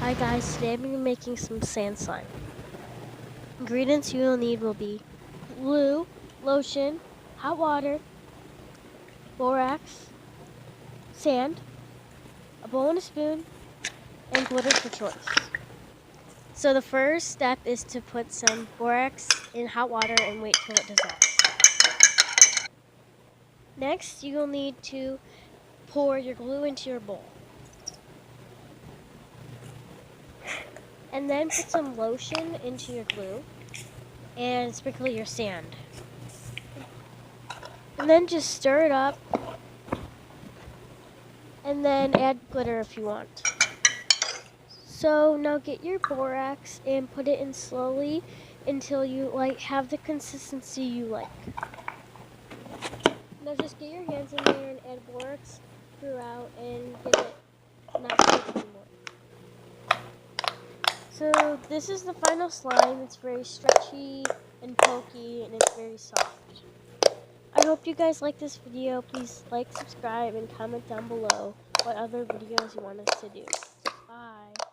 Hi guys, today I'm going to be making some sand slime. Ingredients you will need will be glue, lotion, hot water, borax, sand, a bowl and a spoon, and glitter for choice. So the first step is to put some borax in hot water and wait till it dissolves. Next, you will need to pour your glue into your bowl. And then put some lotion into your glue and sprinkle your sand. And then just stir it up and then add glitter if you want. So now get your borax and put it in slowly until you have the consistency you like. Now just get your hands in there and add borax throughout and get it not stick anymore. So this is the final slime. It's very stretchy and pokey and it's very soft. I hope you guys like this video. Please like, subscribe, and comment down below what other videos you want us to do. Bye.